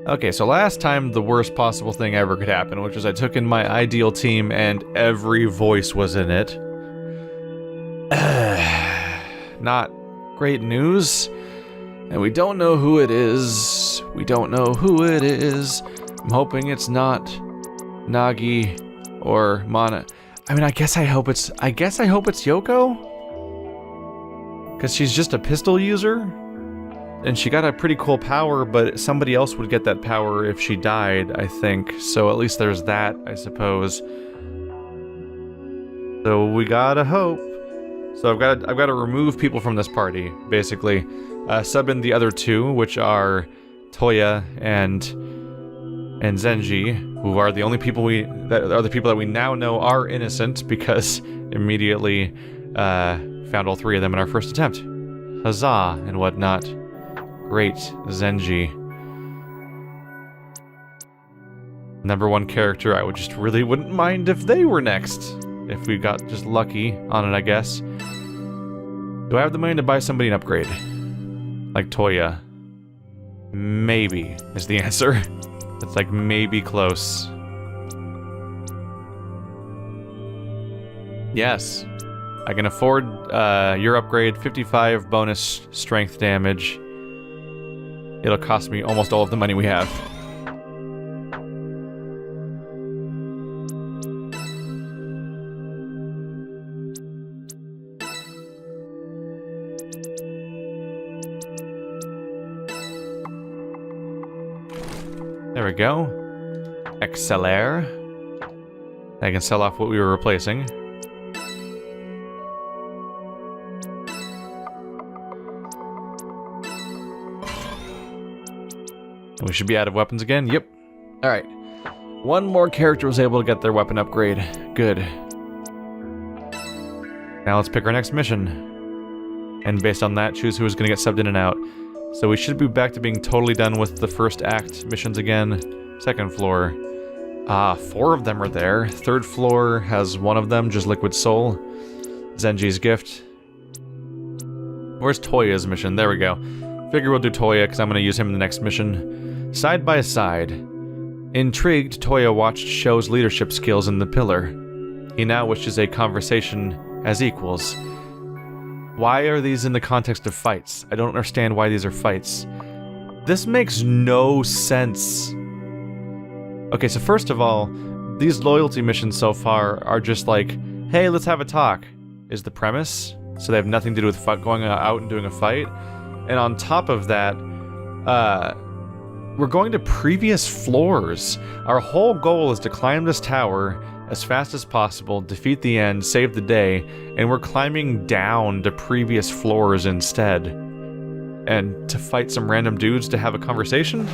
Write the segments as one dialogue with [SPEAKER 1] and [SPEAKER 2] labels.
[SPEAKER 1] Okay, so last time the worst possible thing ever could happen, which was I took in my ideal team and every voice was in it. Not great news. And we don't know who it is. We don't know who it is. I'm hoping it's not Nagi or Mana. I mean, I guess I hope it's Yoko? Because she's just a pistol user? And she got a pretty cool power, but somebody else would get that power if she died, I think. So at least there's that, I suppose. So we gotta hope. So I've got to remove people from this party, basically. Sub in the other two, which are Toya and Zenji, who are the only people that we now know are innocent because immediately found all three of them in our first attempt. Huzzah and whatnot. Great, Zenji. Number one character, I really wouldn't mind if they were next. If we got just lucky on it, I guess. Do I have the money to buy somebody an upgrade? Like Toya? Maybe, is the answer. It's like maybe close. Yes. I can afford your upgrade, 55 bonus strength damage. It'll cost me almost all of the money we have. There we go. Accelere. I can sell off what we were replacing. We should be out of weapons again. Yep. Alright. One more character was able to get their weapon upgrade. Good. Now let's pick our next mission. And based on that, choose who's going to get subbed in and out. So we should be back to being totally done with the first act missions again. Second floor. 4 of them are there. Third floor has one of them, just Liquid Soul. Zenji's gift. Where's Toya's mission? There we go. Figure we'll do Toya, because I'm going to use him in the next mission. Side by side. Intrigued, Toya watched Sho's leadership skills in the pillar. He now wishes a conversation as equals. Why are these in the context of fights? I don't understand why these are fights. This makes no sense. Okay, so first of all, these loyalty missions so far are just like, hey, let's have a talk, is the premise. So they have nothing to do with going out and doing a fight. And on top of that, we're going to previous floors. Our whole goal is to climb this tower as fast as possible, defeat the end, save the day, and we're climbing down to previous floors instead. And to fight some random dudes to have a conversation?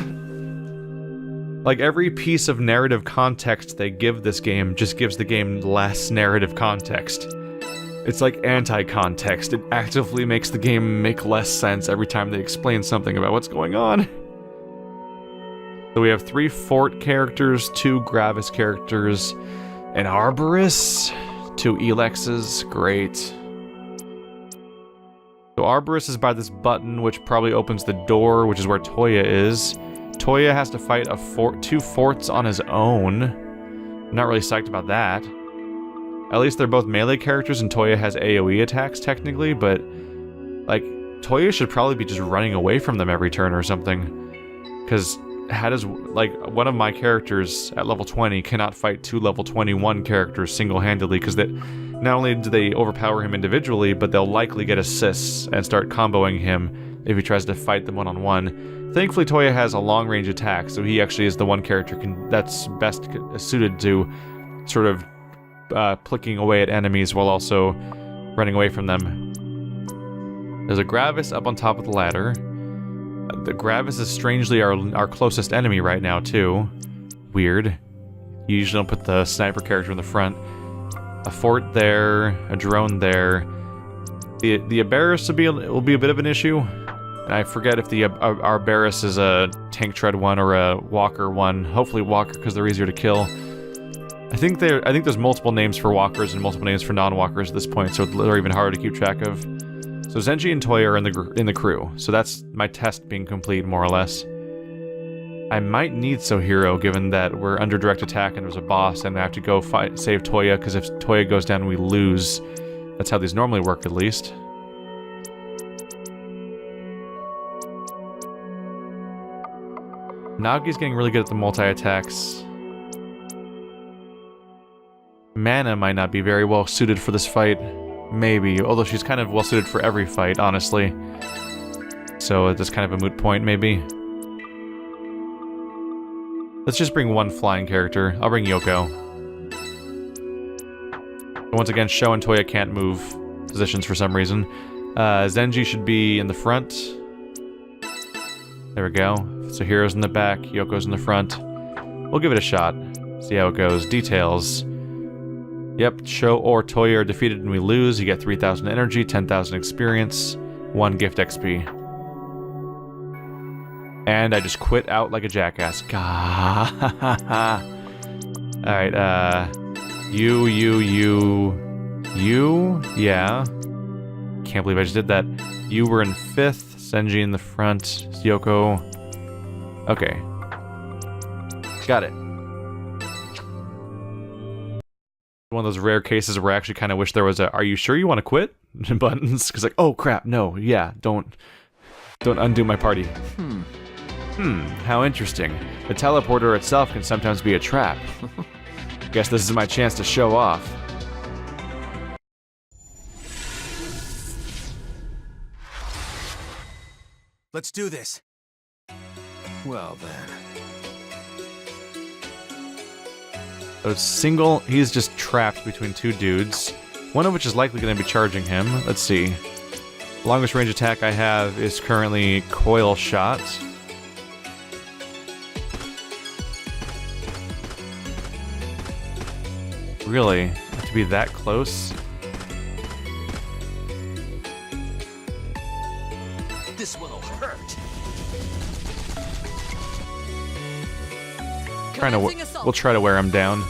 [SPEAKER 1] Like, every piece of narrative context they give this game just gives the game less narrative context. It's like anti-context. It actively makes the game make less sense every time they explain something about what's going on. So we have 3 Fort characters, 2 Gravis characters, an Arborist, 2 Elexes, great. So Arborist is by this button, which probably opens the door, which is where Toya is. Toya has to fight 2 forts on his own. I'm not really psyched about that. At least they're both melee characters and Toya has AoE attacks technically, but like Toya should probably be just running away from them every turn or something. Because how does, like, one of my characters at level 20 cannot fight 2 level 21 characters single-handedly, because that not only do they overpower him individually, but they'll likely get assists and start comboing him if he tries to fight them one-on-one. Thankfully, Toya has a long-range attack, so he actually is the one character that's best suited to sort of plicking away at enemies while also running away from them. There's a Gravis up on top of the ladder. The Gravis is strangely our closest enemy right now, too. Weird. You usually don't put the sniper character in the front. A fort there, a drone there. The Abaris will be a bit of an issue. And I forget if the Arbaris is a tank tread one or a walker one. Hopefully walker, because they're easier to kill. I think there's multiple names for walkers and multiple names for non-walkers at this point, so they're even harder to keep track of. So Zenji and Toya are in the crew, so that's my test being complete, more or less. I might need Sohiro, given that we're under direct attack and there's a boss, and I have to go save Toya, because if Toya goes down, we lose. That's how these normally work, at least. Nagi's getting really good at the multi-attacks. Mana might not be very well suited for this fight. Maybe, although she's kind of well suited for every fight, honestly. So that's kind of a moot point, maybe. Let's just bring one flying character. I'll bring Yoko. Once again, Sho and Toya can't move positions for some reason. Zenji should be in the front. There we go. So Hero's in the back, Yoko's in the front. We'll give it a shot. See how it goes. Details. Yep, Sho or Toya are defeated and we lose. You get 3,000 energy, 10,000 experience, 1 gift XP. And I just quit out like a jackass. Alright, you, yeah. Can't believe I just did that. You were in 5th, Senji in the front, Yoko. Okay. Got it. One of those rare cases where I actually kind of wish there was a "Are you sure you want to quit?" buttons, because like, oh crap, no, yeah, don't undo my party. How interesting. The teleporter itself can sometimes be a trap. Guess this is my chance to show off.
[SPEAKER 2] Let's do this. Well then.
[SPEAKER 1] So it's single, he's just trapped between 2 dudes, one of which is likely going to be charging him. Let's see. Longest range attack I have is currently Coil Shot. Really? Have to be that close?
[SPEAKER 2] This will hurt.
[SPEAKER 1] We'll try to wear him down.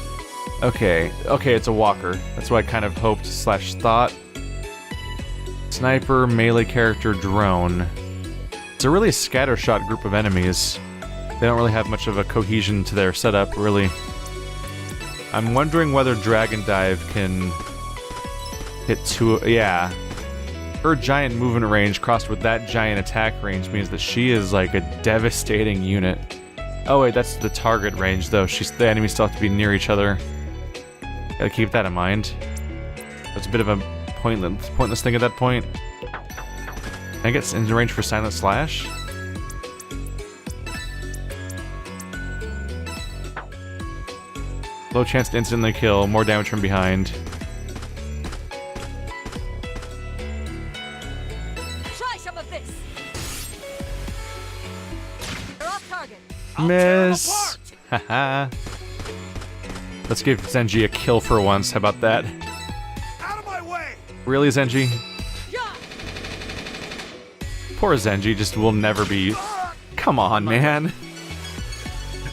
[SPEAKER 1] Okay, it's a walker. That's what I kind of hoped / thought. Sniper, melee character, drone. It's a really scattershot group of enemies. They don't really have much of a cohesion to their setup, really. I'm wondering whether Dragon Dive can hit 2... Yeah. Her giant movement range crossed with that giant attack range means that she is like a devastating unit. Oh wait, that's the target range though. The enemies still have to be near each other. Gotta keep that in mind. That's a bit of a pointless thing at that point. Can I get in range for Silent Slash? Low chance to instantly kill, more damage from behind.
[SPEAKER 3] Try some of this. You're off target.
[SPEAKER 1] Miss! Haha. Let's give Zenji a kill for once. How about that?
[SPEAKER 2] Out of my way!
[SPEAKER 1] Really, Zenji?
[SPEAKER 3] Yeah.
[SPEAKER 1] Poor Zenji just will never be... Come on, man.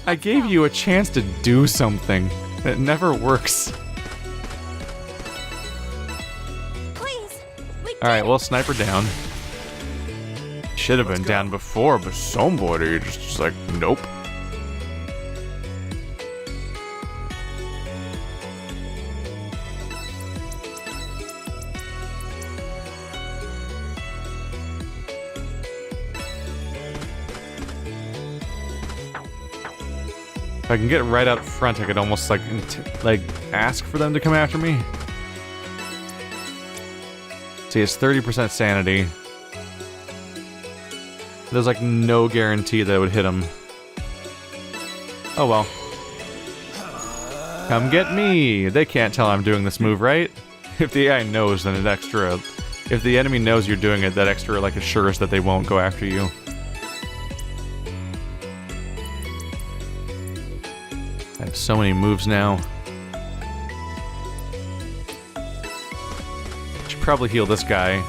[SPEAKER 1] I gave you a chance to do something. It never works.
[SPEAKER 3] Please.
[SPEAKER 1] Alright, well, sniper down. Should have been down before, but somebody just like, nope. If I can get right out front, I could almost like ask for them to come after me. See, it's 30% sanity. There's like no guarantee that it would hit him. Oh well. Come get me! They can't tell I'm doing this move, right? If the AI knows, then it extra... If the enemy knows you're doing it, that extra like assures that they won't go after you. I have so many moves now. Should probably heal this guy.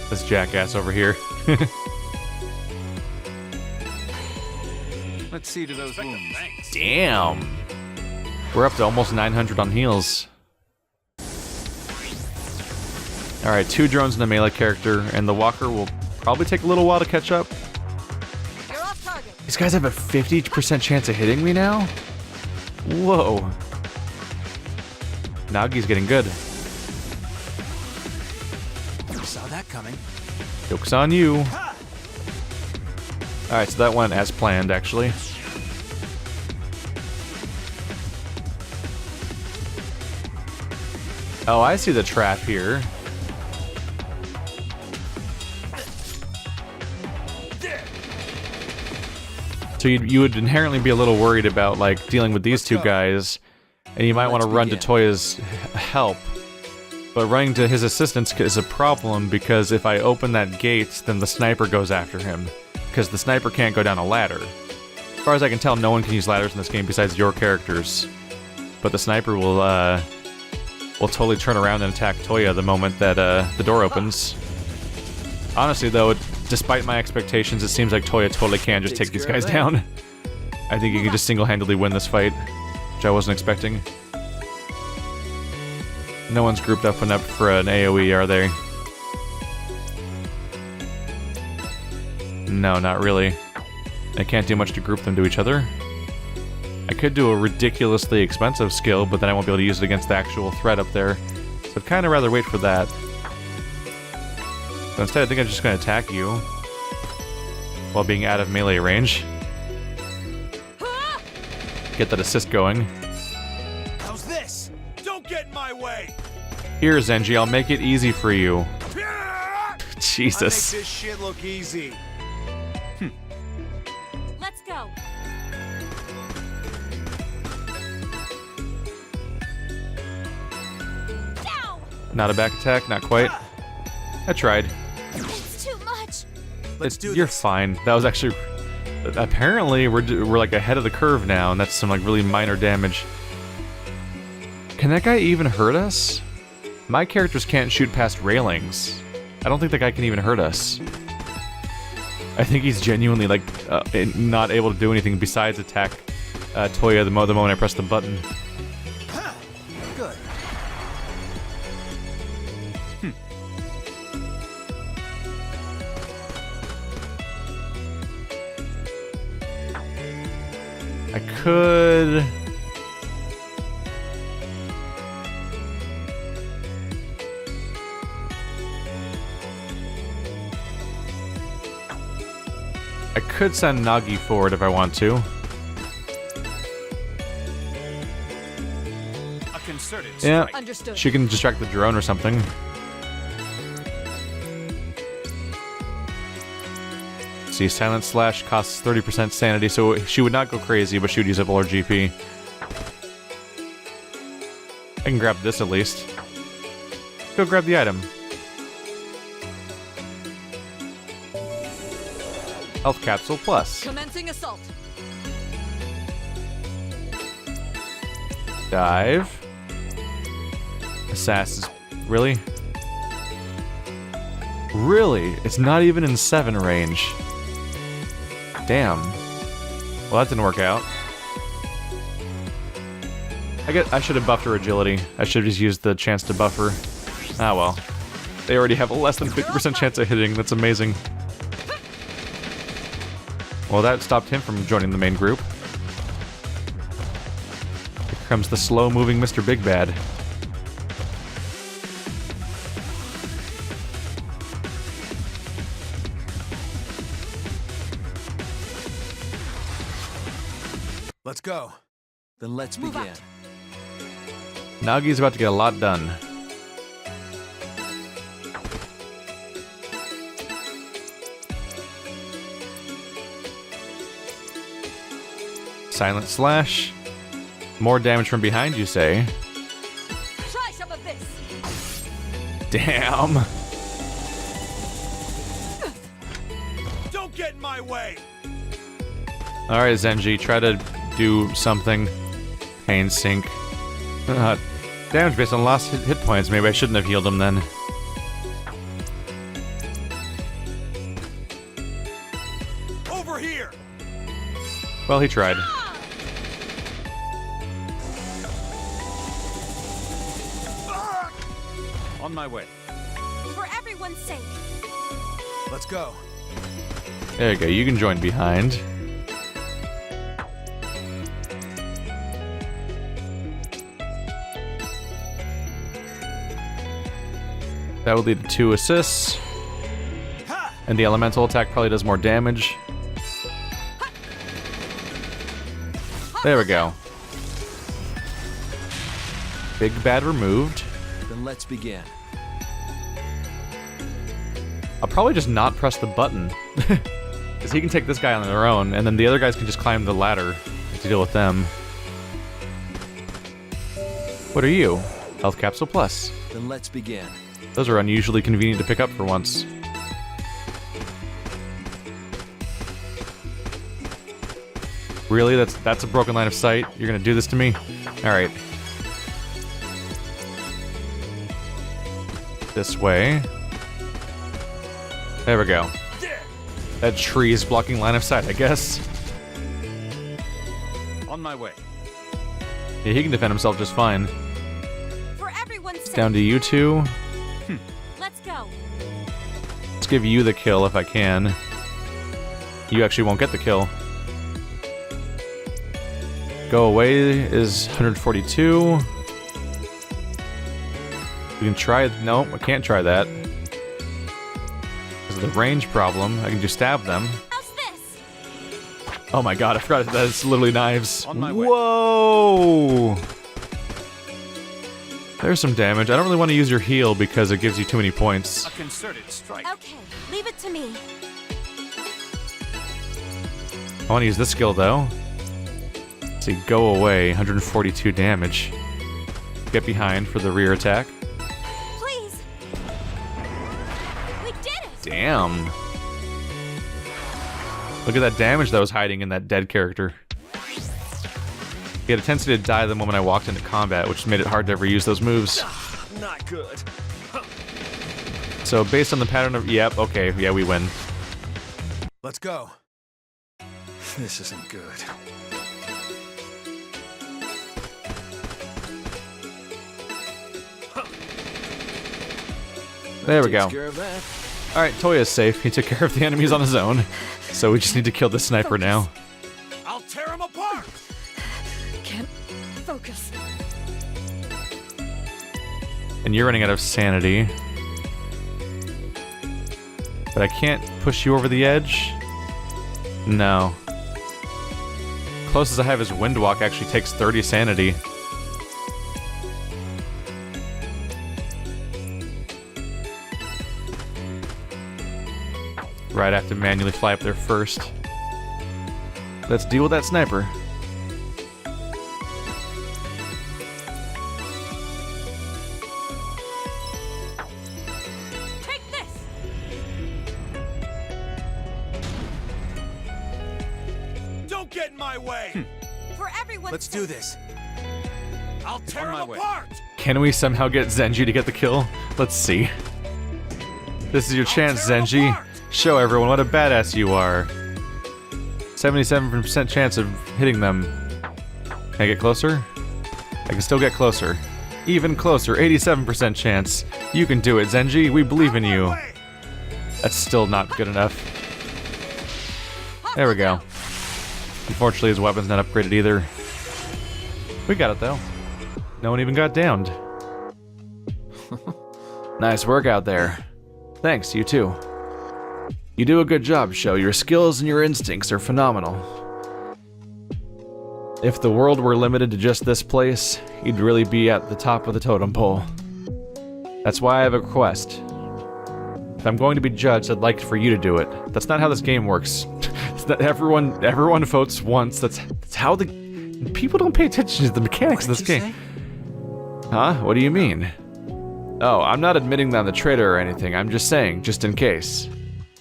[SPEAKER 1] This jackass over here.
[SPEAKER 2] Let's see to those wounds.
[SPEAKER 1] Damn! We're up to almost 900 on heals. Alright, 2 drones and a melee character, and the walker will probably take a little while to catch up.
[SPEAKER 3] You're off target.
[SPEAKER 1] These guys have a 50% chance of hitting me now? Whoa. Nagi's getting good.
[SPEAKER 2] Saw that coming.
[SPEAKER 1] Joke's on you. Alright, so that went as planned, actually. Oh, I see the trap here. So you would inherently be a little worried about, like, dealing with these two guys, and you might want to run to Toya's help. But running to his assistance is a problem, because if I open that gate, then the sniper goes after him. Because the sniper can't go down a ladder. As far as I can tell, no one can use ladders in this game besides your characters. But the sniper will totally turn around and attack Toya the moment that the door opens. Honestly, though, despite my expectations, it seems like Toya totally can just take these guys down. I think he can just single-handedly win this fight, which I wasn't expecting. No one's grouped up enough for an AoE, are they? No, not really. I can't do much to group them to each other. I could do a ridiculously expensive skill, but then I won't be able to use it against the actual threat up there. So I'd kind of rather wait for that. So instead, I think I'm just going to attack you while being out of melee range. Get that assist going.
[SPEAKER 2] How's this? Don't get in my way.
[SPEAKER 1] Here, Zenji, I'll make it easy for you. Jesus.
[SPEAKER 2] I make this shit look easy.
[SPEAKER 3] Let's go. Down.
[SPEAKER 1] Not a back attack, not quite. I tried.
[SPEAKER 3] It's too much.
[SPEAKER 2] Let's do
[SPEAKER 1] You're
[SPEAKER 2] this.
[SPEAKER 1] fine. That was actually... Apparently, we're like ahead of the curve now, and that's some like really minor damage. Can that guy even hurt us? My characters can't shoot past railings. I don't think that guy can even hurt us. I think he's genuinely like not able to do anything besides attack Toya the moment I press the button.
[SPEAKER 2] Good.
[SPEAKER 1] I could... I could send Nagi forward if I want to.
[SPEAKER 2] A concerted
[SPEAKER 1] Yeah,
[SPEAKER 2] strike.
[SPEAKER 3] Understood.
[SPEAKER 1] she can distract the drone or something. See, Silent Slash costs 30% sanity, so she would not go crazy, but she would use up all her GP. I can grab this at least. Go grab the item. Health capsule plus.
[SPEAKER 3] Commencing assault.
[SPEAKER 1] Dive. Assassins. Really? Really? It's not even in 7 range. Damn. Well, that didn't work out. I should have buffed her agility. I should have just used the chance to buff her. Ah well. They already have a less than 50% chance of hitting. That's amazing. Well, that stopped him from joining the main group. Here comes the slow-moving Mr. Big Bad.
[SPEAKER 2] Let's go. Then let's
[SPEAKER 3] Move
[SPEAKER 2] begin.
[SPEAKER 3] out.
[SPEAKER 1] Nagi's about to get a lot done. Silent Slash. More damage from behind, you say?
[SPEAKER 3] Try some of this.
[SPEAKER 1] Damn.
[SPEAKER 2] Don't get in my way.
[SPEAKER 1] Alright, Zenji, try to do something. Pain sink. Damage based on lost hit points. Maybe I shouldn't have healed him then.
[SPEAKER 2] Over here.
[SPEAKER 1] Well, he tried.
[SPEAKER 2] On my way.
[SPEAKER 3] For everyone's sake.
[SPEAKER 2] Let's go.
[SPEAKER 1] There you go, you can join behind. That would lead to 2 assists. And the elemental attack probably does more damage. There we go. Big bad removed.
[SPEAKER 2] Then let's begin.
[SPEAKER 1] I'll probably just not press the button. Because he can take this guy on their own, and then the other guys can just climb the ladder to deal with them. What are you? Health Capsule Plus.
[SPEAKER 2] Then let's begin.
[SPEAKER 1] Those are unusually convenient to pick up for once. Really? That's a broken line of sight? You're gonna do this to me? Alright. This way. There we go. That tree is blocking line of sight, I guess.
[SPEAKER 2] On my way.
[SPEAKER 1] Yeah, he can defend himself just fine.
[SPEAKER 3] For everyone's sake.
[SPEAKER 1] Down to you two.
[SPEAKER 3] Let's go.
[SPEAKER 1] Let's give you the kill if I can. You actually won't get the kill. Go away is 142. We can try. Nope, I can't try that. Because of the range problem, I can just stab them.
[SPEAKER 3] How's this?
[SPEAKER 1] Oh my god, I forgot that it's literally knives.
[SPEAKER 2] On my way.
[SPEAKER 1] Whoa! There's some damage. I don't really want to use your heal because it gives you too many points.
[SPEAKER 2] A concerted strike.
[SPEAKER 3] Okay, leave it to me.
[SPEAKER 1] I want to use this skill though. See, go away, 142 damage. Get behind for the rear attack.
[SPEAKER 3] Please. We did it.
[SPEAKER 1] Damn. Look at that damage that was hiding in that dead character. He had a tendency to die the moment I walked into combat, which made it hard to ever use those moves.
[SPEAKER 2] Not good.
[SPEAKER 1] So based on the pattern of... Yep, okay, yeah, we win.
[SPEAKER 2] Let's go. This isn't good.
[SPEAKER 1] There we go.
[SPEAKER 2] Takes care of that.
[SPEAKER 1] Alright, Toya's safe. He took care of the enemies on his own. So we just need to kill the sniper now.
[SPEAKER 2] I'll tear him apart.
[SPEAKER 3] Can't focus.
[SPEAKER 1] And you're running out of sanity. But I can't push you over the edge? No. Closest I have is Windwalk actually takes 30 sanity. Right, I have to manually fly up there first. Let's deal with that sniper.
[SPEAKER 3] Take this.
[SPEAKER 2] Don't get in my way.
[SPEAKER 3] For everyone's
[SPEAKER 2] Let's do this. I'll tear
[SPEAKER 4] my
[SPEAKER 2] him
[SPEAKER 4] way.
[SPEAKER 2] apart.
[SPEAKER 1] Can we somehow get Zenji to get the kill? Let's see. This is your chance,
[SPEAKER 2] tear him
[SPEAKER 1] Zenji.
[SPEAKER 2] apart.
[SPEAKER 1] Show everyone what a badass you are. 77% chance of hitting them. Can I get closer? I can still get closer. Even closer, 87% chance. You can do it, Zenji. We believe in you.
[SPEAKER 2] Way.
[SPEAKER 1] That's still not good enough. There we go. Unfortunately, his weapon's not upgraded either. We got it, though. No one even got downed. Nice work out there. Thanks, you too. You do a good job, Sho. Your skills and your instincts are phenomenal. If the world were limited to just this place, you'd really be at the top of the totem pole. That's why I have a request. If I'm going to be judged, I'd like for you to do it. That's not how this game works. It's not everyone votes once. That's how the... People don't pay attention to the mechanics of this game. Huh? What do you mean? Oh, I'm not admitting that I'm the traitor or anything. I'm just saying, just in case.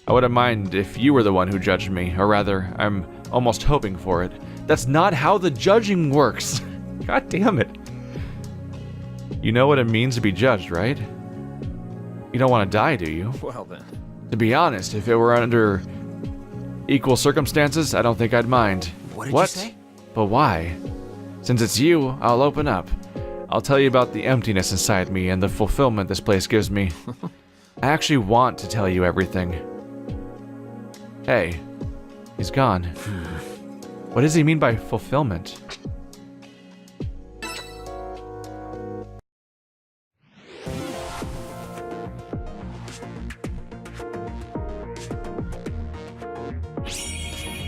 [SPEAKER 1] I wouldn't mind if you were the one who judged me, or rather, I'm almost hoping for it. That's not how the judging works. God damn it. You know what it means to be judged, right? You don't want to die, do you?
[SPEAKER 2] Well then.
[SPEAKER 1] To be honest, if it were under equal circumstances, I don't think I'd mind.
[SPEAKER 2] What did you say?
[SPEAKER 1] But why? Since it's you, I'll open up. I'll tell you about the emptiness inside me and the fulfillment this place gives me. I actually want to tell you everything. Hey, he's gone. What does he mean by fulfillment?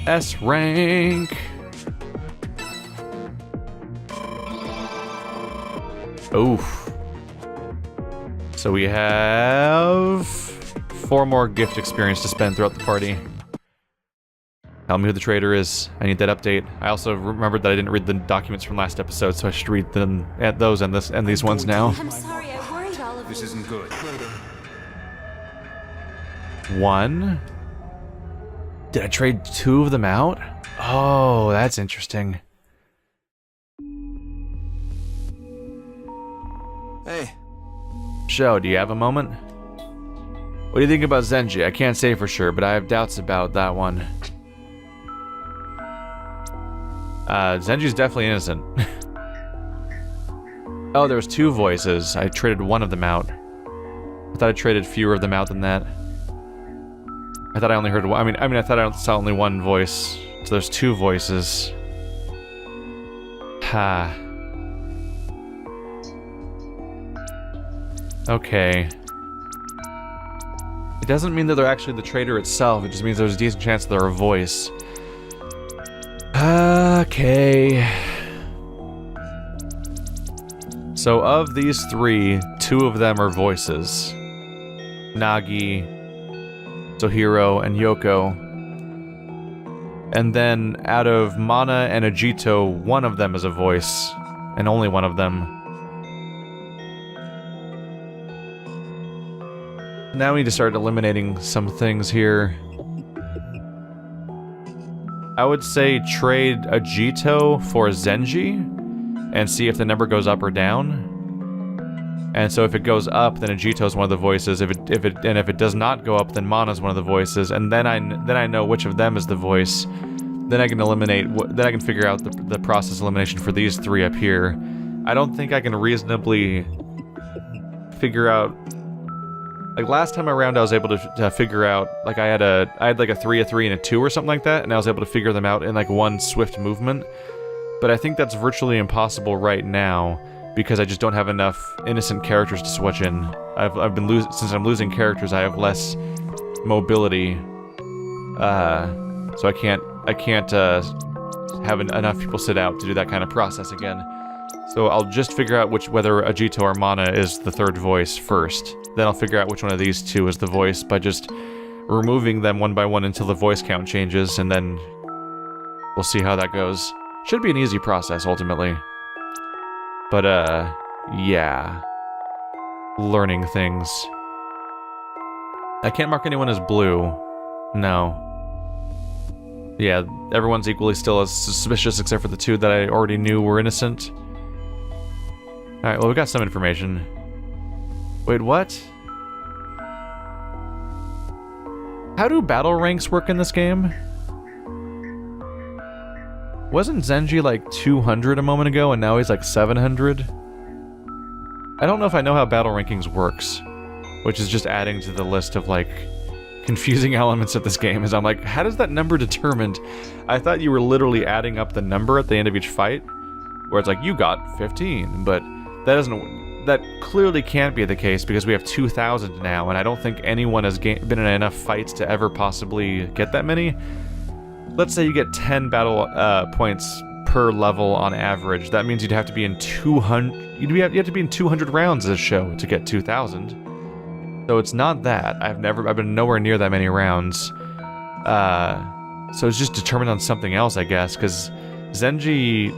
[SPEAKER 1] S rank. Oof. So we have 4 more gift experience to spend throughout the party. Tell me who the traitor is. I need that update. I also remembered that I didn't read the documents from last episode, so I should read them at those and these ones now.
[SPEAKER 3] I'm sorry, I worried all of you.
[SPEAKER 2] This isn't good.
[SPEAKER 1] 1. Did I trade 2 of them out? Oh, that's interesting.
[SPEAKER 2] Hey.
[SPEAKER 1] Sho, do you have a moment? What do you think about Zenji? I can't say for sure, but I have doubts about that one. Zenji's definitely innocent. Oh, there was 2 voices. I traded 1 of them out. I thought I traded fewer of them out than that. I thought I only heard one. I mean, I thought I saw only 1 voice. So there's 2 voices. Ha. Okay. It doesn't mean that they're actually the traitor itself. It just means there's a decent chance they're a voice. Okay. So of these 3, 2 of them are voices. Nagi, Sohiro, and Yoko. And then out of Mana and Ajito, 1 of them is a voice. And only 1 of them. Now we need to start eliminating some things here. I would say trade Ajito for Zenji and see if the number goes up or down. And so if it goes up, then Ajito's one of the voices. If it does not go up, then Mana's one of the voices. And then I know which of them is the voice. Then I can eliminate. Then I can figure out the process elimination for these 3 up here. I don't think I can reasonably figure out. Like last time around, I was able to figure out, like I had like a 3, a 3, and a 2 or something like that, and I was able to figure them out in like 1 swift movement. But I think that's virtually impossible right now because I just don't have enough innocent characters to switch in. I've been since I'm losing characters, I have less mobility, so I can't have enough people sit out to do that kind of process again. So I'll just figure out whether Ajito or Mana is the 3rd voice first. Then I'll figure out which one of these 2 is the voice by just removing them 1 by 1 until the voice count changes, and then we'll see how that goes. Should be an easy process, ultimately. But, yeah. Learning things. I can't mark anyone as blue. No. Yeah, everyone's equally still as suspicious except for the 2 that I already knew were innocent. Alright, well, we got some information. Wait, what? How do battle ranks work in this game? Wasn't Zenji like 200 a moment ago and now he's like 700? I don't know if I know how battle rankings works, which is just adding to the list of like confusing elements of this game. Is I'm like, how does that number determined? I thought you were literally adding up the number at the end of each fight, where it's like you got 15, but that clearly can't be the case because we have 2,000 now, and I don't think anyone has been in enough fights to ever possibly get that many. Let's say you get 10 battle points per level on average. That means you'd have to be in 200. You have to be in 200 rounds as a show to get 2,000. So it's not that. I've been nowhere near that many rounds. So it's just determined on something else, I guess, because Zenji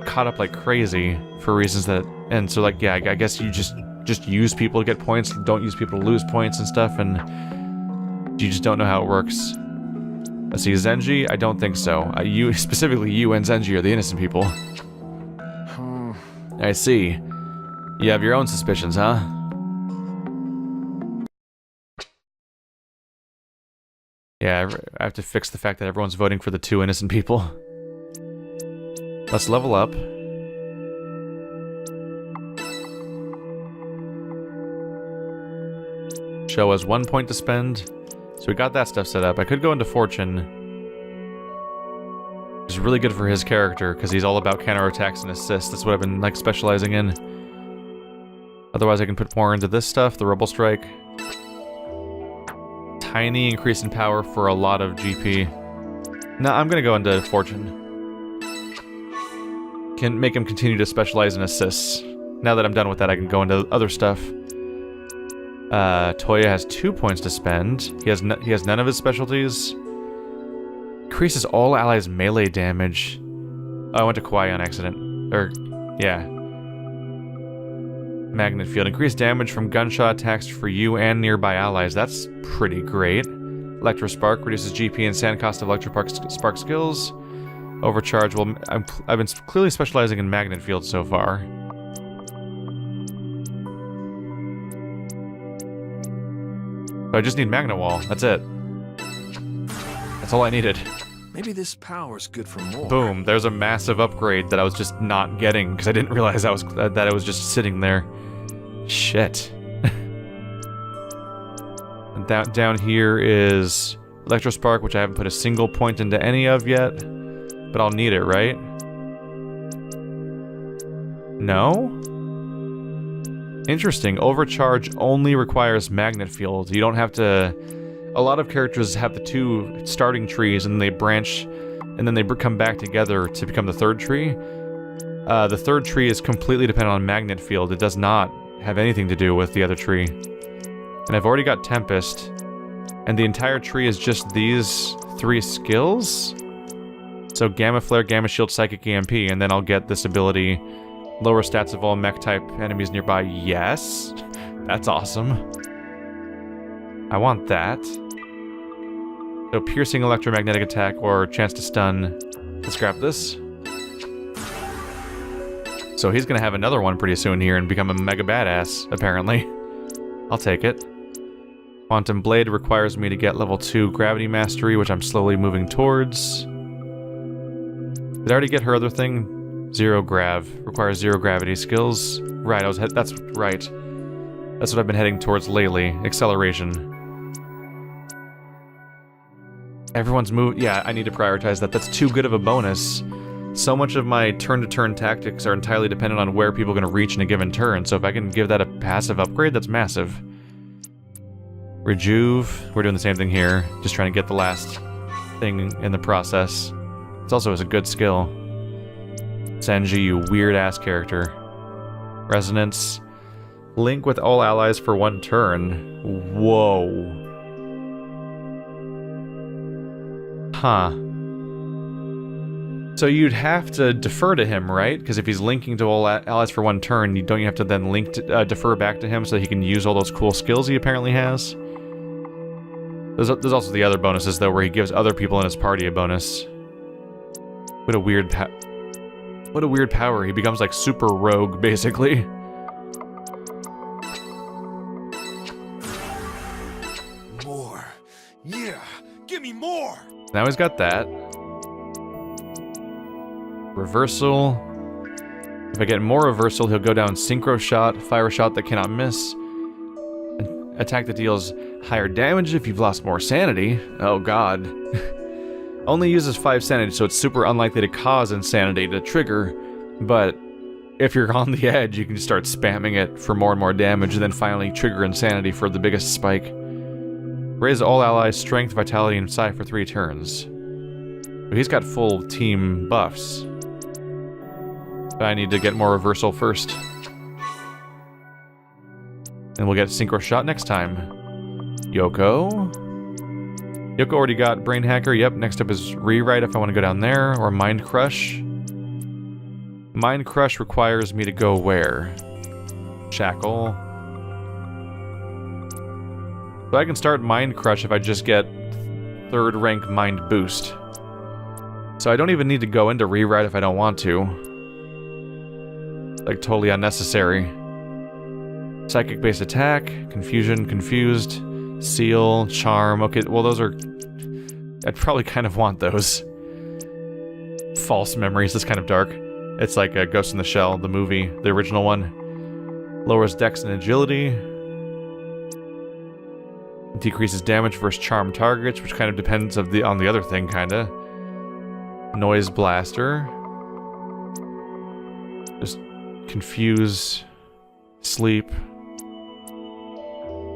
[SPEAKER 1] caught up like crazy for reasons that, and so like, yeah, I guess you just use people to get points, don't use people to lose points and stuff, and you just don't know how it works. Let's see, Zenji, I don't think so. Specifically you and Zenji are the innocent people. I see. You have your own suspicions, huh? Yeah, I have to fix the fact that everyone's voting for the 2 innocent people. Let's level up. Sho has 1 point to spend. So we got that stuff set up. I could go into Fortune. Which is really good for his character, because he's all about counterattacks and assists. That's what I've been like specializing in. Otherwise I can put more into this stuff, the Rebel Strike. Tiny increase in power for a lot of GP. No, I'm gonna go into fortune. Can make him continue to specialize in assists. Now that I'm done with that, I can go into other stuff. Toya has 2 points to spend. He has none of his specialties. Increases all allies' melee damage. Oh, I went to Kawaii on accident. Yeah. Magnet field. Increased damage from gunshot attacks for you and nearby allies. That's pretty great. Electro Spark reduces GP and sand cost of Electro Spark skills. Overcharge. Well, I've been clearly specializing in magnet field so far. So I just need magnet wall. That's it. That's all I needed.
[SPEAKER 2] Maybe this power's good for more.
[SPEAKER 1] Boom. There's a massive upgrade that I was just not getting because I didn't realize that it was just sitting there. Shit. And down here is Electro Spark, which I haven't put a single point into any of yet, but I'll need it, right? No? Interesting. Overcharge only requires magnet field. You don't have to... A lot of characters have the 2 starting trees and they branch and then they come back together to become the 3rd tree. The 3rd tree is completely dependent on magnet field. It does not have anything to do with the other tree. And I've already got Tempest, and the entire tree is just these 3 skills? So Gamma Flare, Gamma Shield, Psychic EMP, and then I'll get this ability, lower stats of all mech-type enemies nearby. Yes! That's awesome. I want that. So piercing electromagnetic attack or chance to stun. Let's grab this. So he's gonna have another one pretty soon here and become a mega badass, apparently. I'll take it. Quantum Blade requires me to get level 2 Gravity Mastery, which I'm slowly moving towards. Did I already get her other thing? 0 Grav. Requires 0 gravity skills. Right, that's right. That's what I've been heading towards lately. Acceleration. Everyone's moved. Yeah, I need to prioritize that. That's too good of a bonus. So much of my turn-to-turn tactics are entirely dependent on where people are going to reach in a given turn, so if I can give that a passive upgrade, that's massive. Rejuve. We're doing the same thing here. Just trying to get the last thing in the process. It's also a good skill. Senji, you weird-ass character. Resonance. Link with all allies for 1 turn. Whoa. Huh. So you'd have to defer to him, right? Because if he's linking to all allies for 1 turn, don't you have to then defer back to him so he can use all those cool skills he apparently has? There's also the other bonuses, though, where he gives other people in his party a bonus. What a weird power. He becomes like super rogue, basically.
[SPEAKER 2] More. Yeah. Give me more.
[SPEAKER 1] Now he's got that. Reversal. If I get more reversal, he'll go down Synchro Shot, Fire Shot that cannot miss. Attack that deals higher damage if you've lost more sanity. Oh god. Only uses 5 sanity, so it's super unlikely to cause insanity to trigger, but if you're on the edge, you can just start spamming it for more and more damage, and then finally trigger insanity for the biggest spike. Raise all allies' strength, vitality, and psi for 3 turns. But he's got full team buffs. But I need to get more reversal first. And we'll get Synchro Shot next time. Yoko? Yoko already got Brain Hacker. Yep, next up is Rewrite if I want to go down there, or Mind Crush. Mind Crush requires me to go where? Shackle. So I can start Mind Crush if I just get 3rd rank Mind Boost. So I don't even need to go into Rewrite if I don't want to. Like, totally unnecessary. Psychic-based attack, Confusion, Confused, Seal, Charm. Okay, well those are... I'd probably kind of want those. False Memories is kind of dark. It's like Ghost in the Shell, the movie, the original one. Lowers Dex and Agility. Decreases damage versus charm targets, which kind of depends on the other thing, kinda. Noise Blaster. Just confuse, sleep.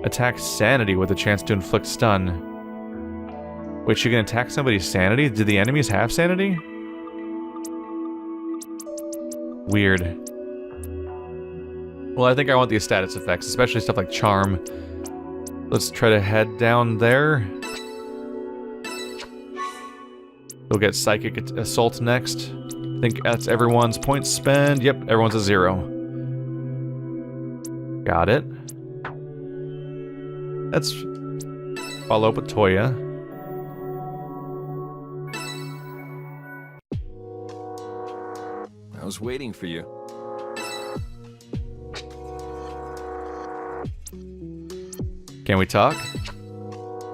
[SPEAKER 1] Attack Sanity with a chance to inflict stun. Wait, she can attack somebody's sanity? Did the enemies have sanity? Weird. Well, I think I want the status effects, especially stuff like charm. Let's try to head down there. We'll get psychic assault next. I think that's everyone's points spend. Yep, everyone's a 0. Got it. Let's follow up with Toya.
[SPEAKER 4] I was waiting for you.
[SPEAKER 1] Can we talk?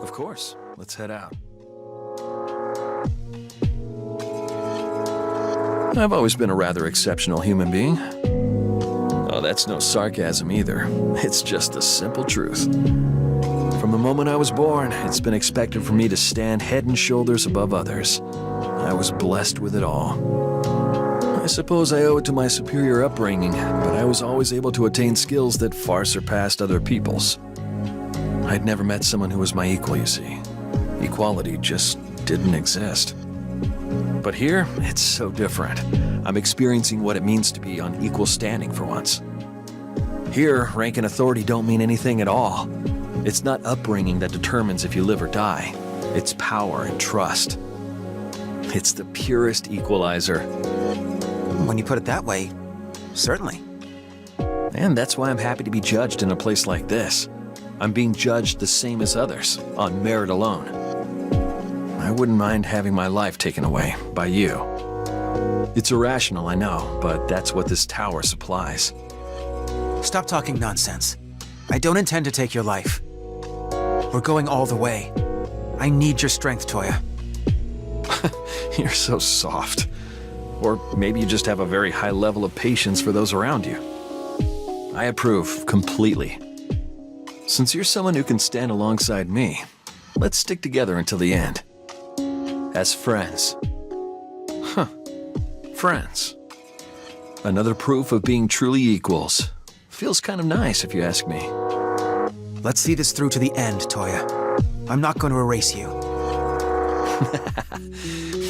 [SPEAKER 4] Of course. Let's head out. I've always been a rather exceptional human being. Oh, that's no sarcasm either. It's just the simple truth. From the moment I was born, it's been expected for me to stand head and shoulders above others. I was blessed with it all. I suppose I owe it to my superior upbringing, but I was always able to attain skills that far surpassed other people's. I'd never met someone who was my equal, you see. Equality just didn't exist. But here, it's so different. I'm experiencing what it means to be on equal standing for once. Here, rank and authority don't mean anything at all. It's not upbringing that determines if you live or die. It's power and trust. It's the purest equalizer.
[SPEAKER 5] When you put it that way, certainly.
[SPEAKER 4] And that's why I'm happy to be judged in a place like this. I'm being judged the same as others, on merit alone. I wouldn't mind having my life taken away by you. It's irrational, I know, but that's what this tower supplies.
[SPEAKER 5] Stop talking nonsense. I don't intend to take your life. We're going all the way. I need your strength, Toya.
[SPEAKER 4] You're so soft. Or maybe you just have a very high level of patience for those around you. I approve completely. Since you're someone who can stand alongside me, let's stick together until the end. As friends. Huh. Friends. Another proof of being truly equals. Feels kind of nice if you ask me.
[SPEAKER 5] Let's see this through to the end, Toya. I'm not going to erase you.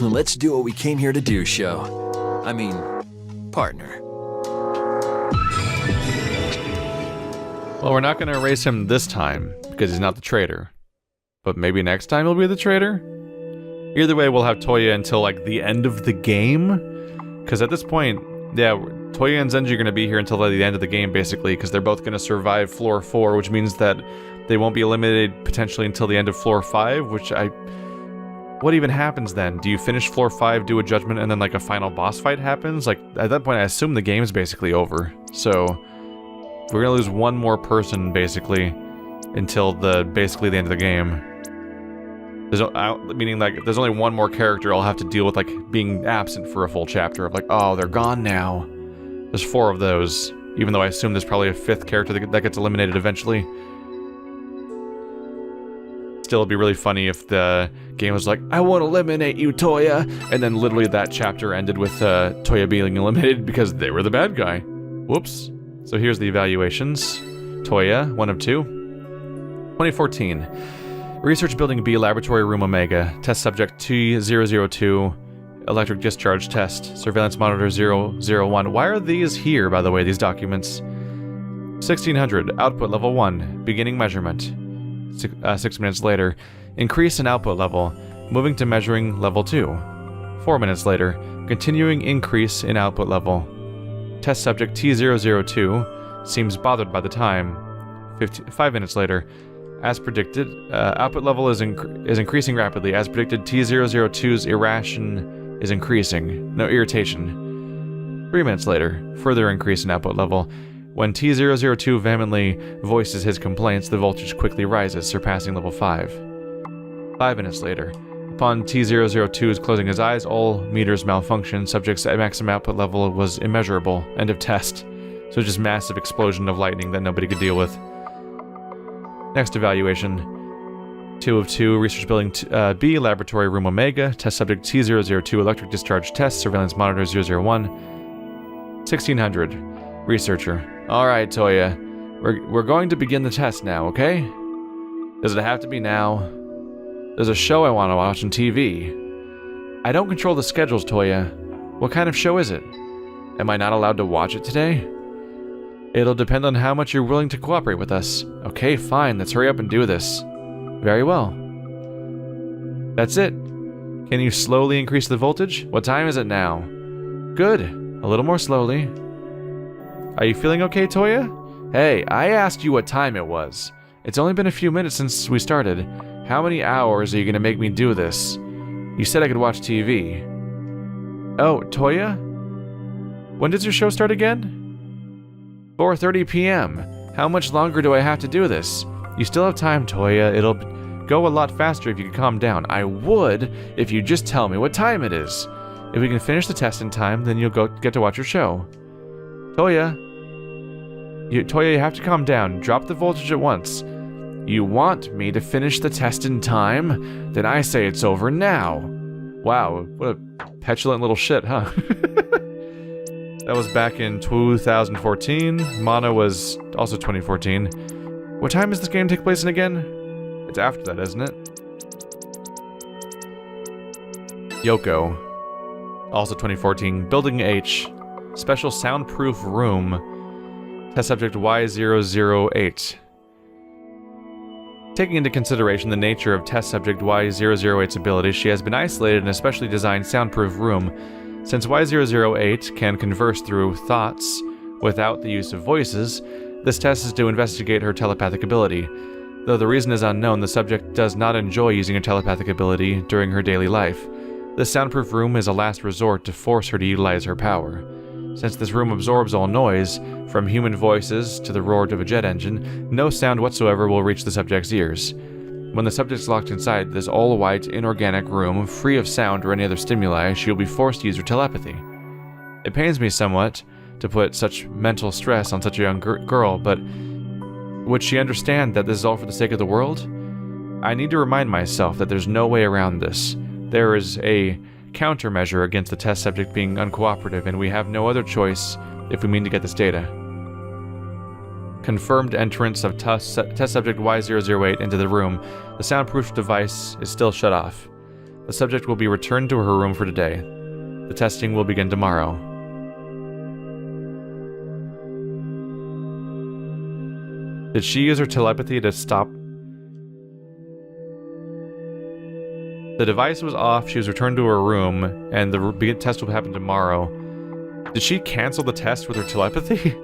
[SPEAKER 4] Let's do what we came here to do, Sho. I mean, partner.
[SPEAKER 1] Well, we're not going to erase him this time, because he's not the traitor. But maybe next time he'll be the traitor? Either way, we'll have Toya until, like, the end of the game. Because at this point, yeah, Toya and Zenji are going to be here until the end of the game, basically, because they're both going to survive Floor 4, which means that they won't be eliminated potentially until the end of Floor 5, which What even happens then? Do you finish Floor 5, do a judgment, and then, like, a final boss fight happens? Like, at that point, I assume the game's basically over. So, we're gonna lose one more person, basically, until basically the end of the game. Meaning, like, if there's only one more character, I'll have to deal with, like, being absent for a full chapter of, like, oh, they're gone now. There's 4 of those, even though I assume there's probably a 5th character that gets eliminated eventually. Still, it'd be really funny if the game was like, I won't eliminate you, Toya, and then literally that chapter ended with Toya being eliminated because they were the bad guy. Whoops. So here's the evaluations. Toya, 1 of 2. 2014. Research Building B, Laboratory Room Omega. Test Subject T002. Electric Discharge Test. Surveillance Monitor 001. Why are these here, by the way, these documents? 1600. Output Level 1. Beginning Measurement. 6 minutes later. Increase in output level. Moving to measuring level 2. 4 minutes later. Continuing increase in output level. Test subject T002 seems bothered by the time. 5 minutes later. As predicted, output level is increasing rapidly. As predicted, T002's irritation is increasing. No irritation. 3 minutes later. Further increase in output level. When T002 vehemently voices his complaints, the voltage quickly rises, surpassing level 5. 5 minutes later. Upon T002's closing his eyes, all meters malfunction. Subject's maximum output level was immeasurable. End of test. So just massive explosion of lightning that nobody could deal with. Next evaluation. 2 of 2. Research Building B, Laboratory Room Omega. Test Subject T002, Electric Discharge Test. Surveillance Monitor 001. 1600. Researcher. Alright, Toya. We're going to begin the test now, okay? Does it have to be now? There's a show I want to watch on TV. I don't control the schedules, Toya. What kind of show is it? Am I not allowed to watch it today? It'll depend on how much you're willing to cooperate with us. Okay, fine, let's hurry up and do this. Very well. That's it. Can you slowly increase the voltage? What time is it now? Good. A little more slowly. Are you feeling okay, Toya? Hey, I asked you what time it was. It's only been a few minutes since we started. How many hours are you going to make me do this? You said I could watch TV. Oh, Toya? When does your show start again? 4:30 p.m. How much longer do I have to do this? You still have time, Toya. It'll go a lot faster if you can calm down. I would if you just tell me what time it is. If we can finish the test in time, then you'll get to watch your show. Toya, you have to calm down. Drop the voltage at once. You want me to finish the test in time? Then I say it's over now. Wow, what a petulant little shit, huh? That was back in 2014. Mana was also 2014. What time does this game take place in again? It's after that, isn't it? Yoko. Also 2014. Building H. Special soundproof room. Test subject Y008. Taking into consideration the nature of test subject Y008's abilities, she has been isolated in a specially designed soundproof room. Since Y008 can converse through thoughts without the use of voices, this test is to investigate her telepathic ability. Though the reason is unknown, the subject does not enjoy using her telepathic ability during her daily life. This soundproof room is a last resort to force her to utilize her power. Since this room absorbs all noise, from human voices to the roar of a jet engine, no sound whatsoever will reach the subject's ears. When the subject is locked inside this all-white, inorganic room, free of sound or any other stimuli, she will be forced to use her telepathy. It pains me somewhat to put such mental stress on such a young girl, but would she understand that this is all for the sake of the world? I need to remind myself that there's no way around this. There is a countermeasure against the test subject being uncooperative, and we have no other choice if we mean to get this data. Confirmed entrance of test subject Y008 into the room. The soundproof device is still shut off. The subject will be returned to her room for today. The testing will begin tomorrow. Did she use her telepathy to stop? The device was off, she was returned to her room, and the test will happen tomorrow. Did she cancel the test with her telepathy?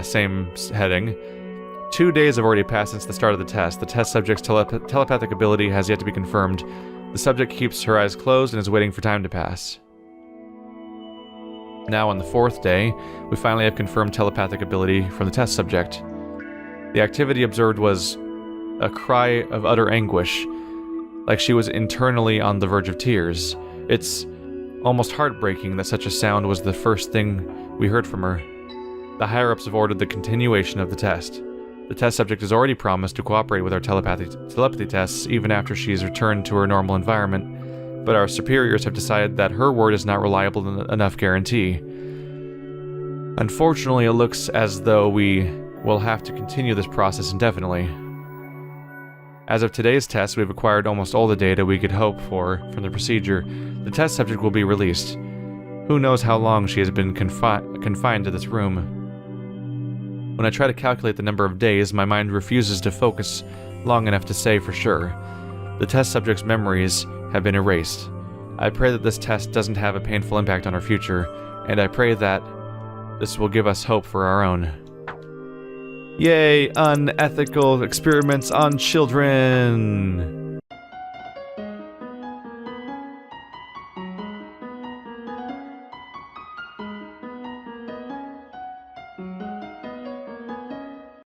[SPEAKER 1] Same heading. 2 days have already passed since the start of the test. The test subject's telepathic ability has yet to be confirmed. The subject keeps her eyes closed and is waiting for time to pass. Now on the 4th day, we finally have confirmed telepathic ability from the test subject. The activity observed was a cry of utter anguish, like she was internally on the verge of tears. It's almost heartbreaking that such a sound was the first thing we heard from her. The higher-ups have ordered the continuation of the test. The test subject has already promised to cooperate with our telepathy tests even after she's returned to her normal environment, but our superiors have decided that her word is not reliable enough guarantee. Unfortunately, it looks as though we will have to continue this process indefinitely. As of today's test, we've acquired almost all the data we could hope for from the procedure. The test subject will be released. Who knows how long she has been confined to this room. When I try to calculate the number of days, my mind refuses to focus long enough to say for sure. The test subject's memories have been erased. I pray that this test doesn't have a painful impact on our future, and I pray that this will give us hope for our own. Yay, unethical experiments on children!